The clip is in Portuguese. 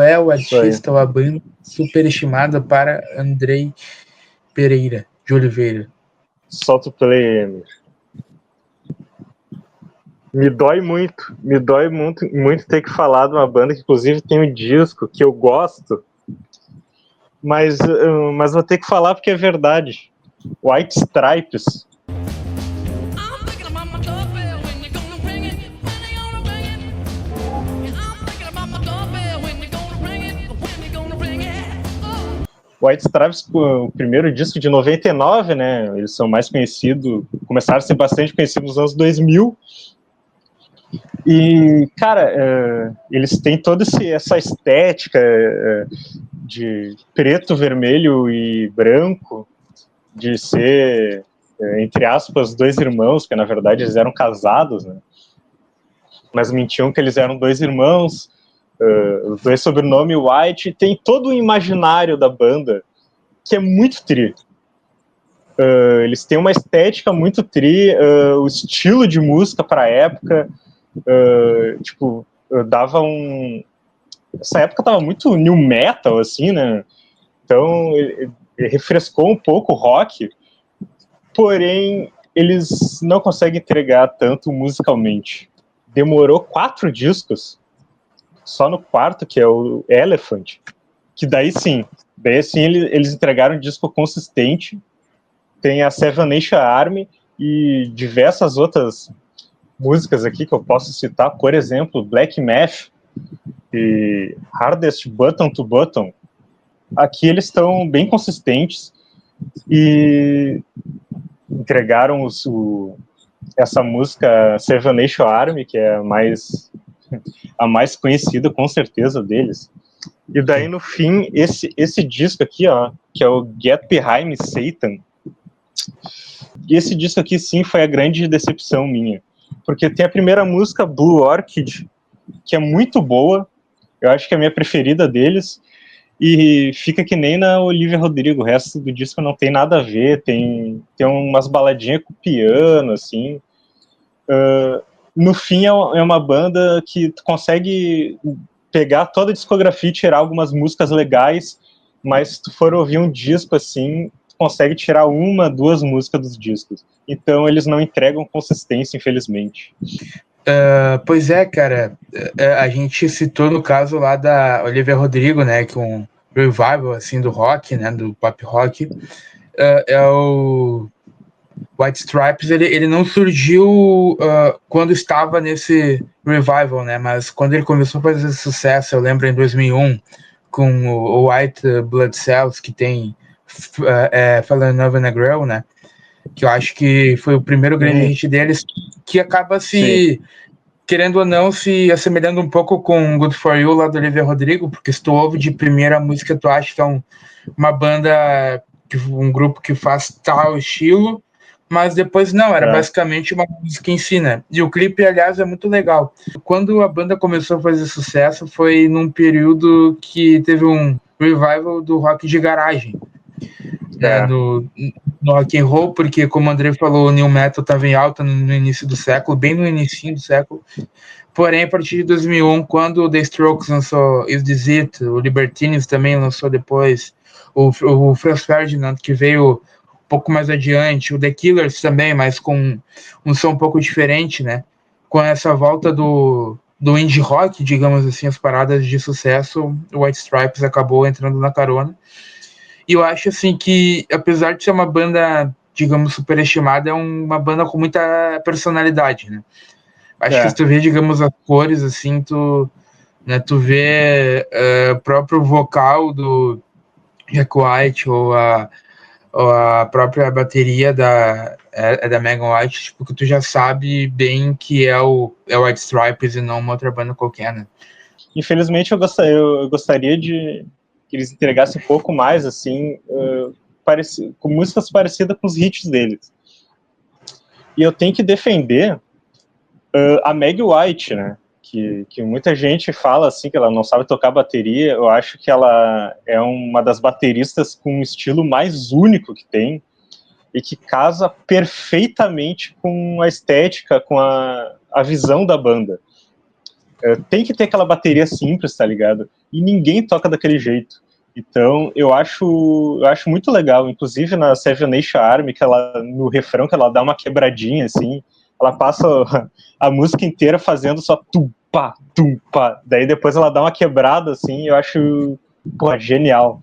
é o Isso aí. artista ou a banda superestimada para Andrei Pereira de Oliveira? Solta o play, Emir. Me dói muito ter que falar de uma banda que inclusive tem um disco que eu gosto, mas vou ter que falar porque é verdade. White Stripes. White Stripes, o primeiro disco de 99, né? Eles são mais conhecidos, começaram a ser bastante conhecidos nos anos 2000. E, cara, eles têm toda essa estética de preto, vermelho e branco, de ser, entre aspas, dois irmãos, que na verdade eles eram casados, né? Mas mentiam que eles eram dois irmãos, os dois sobrenome White. Tem todo o imaginário da banda que é muito tri. Eles têm uma estética muito tri, o estilo de música para a época, tipo, dava um... Essa época tava muito new metal, assim, né? Então, ele refrescou um pouco o rock, porém, eles não conseguem entregar tanto musicalmente. Demorou 4 discos, só no quarto, que é o Elephant, que daí sim eles entregaram um disco consistente. Tem a Seven Nation Army e diversas outras músicas aqui que eu posso citar, por exemplo, Black Math e Hardest Button to Button. Aqui eles estão bem consistentes e entregaram essa música Seven Nation Army, que é a mais conhecida com certeza deles. E daí no fim, esse disco aqui, ó, que é o Get Behind Me Satan, esse disco aqui sim foi a grande decepção minha, porque tem a primeira música, Blue Orchid, que é muito boa, eu acho que é a minha preferida deles, e fica que nem na Olivia Rodrigo, o resto do disco não tem nada a ver, tem umas baladinhas com piano, assim. No fim é uma banda que tu consegue pegar toda a discografia e tirar algumas músicas legais, mas se tu for ouvir um disco assim, tu consegue tirar 1, 2 músicas dos discos. Então eles não entregam consistência, infelizmente. Pois é, cara, a gente citou no caso lá da Olivia Rodrigo, né, que um revival assim do rock, né, do pop rock, é o White Stripes. Ele não surgiu quando estava nesse revival, né, mas quando ele começou a fazer sucesso, eu lembro em 2001 com o White Blood Cells, que tem Fallen Over a Girl, né, que eu acho que foi o primeiro grande hit deles, que acaba se... Sim. Querendo ou não, se assemelhando um pouco com Good For You, lá do Olivia Rodrigo, porque se tu ouve de primeira música, tu acha que é uma banda, um grupo que faz tal estilo, mas depois não, era basicamente uma música em si, né? E o clipe, aliás, é muito legal. Quando a banda começou a fazer sucesso, foi num período que teve um revival do rock de garagem, né, no rock and roll, porque como o André falou, o new metal estava em alta no início do século, bem no início do século. Porém, a partir de 2001, quando o The Strokes lançou Is This It, o Libertines também lançou depois, o Franz Ferdinand, que veio um pouco mais adiante, o The Killers também, mas com um som um pouco diferente, né? Com essa volta do indie rock, digamos assim, as paradas de sucesso, o White Stripes acabou entrando na carona. E eu acho assim que, apesar de ser uma banda, digamos, superestimada, é uma banda com muita personalidade, né? Acho que se tu vê, digamos, as cores, assim, tu vê o próprio vocal do Jack White ou a própria bateria da Megan White, tipo, que tu já sabe bem que é o White Stripes e não uma outra banda qualquer, né? Infelizmente, eu gostaria de que eles entregassem um pouco mais, assim, com músicas parecidas com os hits deles. E eu tenho que defender a Meg White, né? Que muita gente fala assim que ela não sabe tocar bateria. Eu acho que ela é uma das bateristas com um estilo mais único que tem e que casa perfeitamente com a estética, com a visão da banda. tem que ter aquela bateria simples, tá ligado? E ninguém toca daquele jeito. Então, eu acho muito legal, inclusive na Seven Nation Army, que ela, no refrão, que ela dá uma quebradinha, assim, ela passa a música inteira fazendo só tum, pá, daí depois ela dá uma quebrada, assim, eu acho, pô, genial.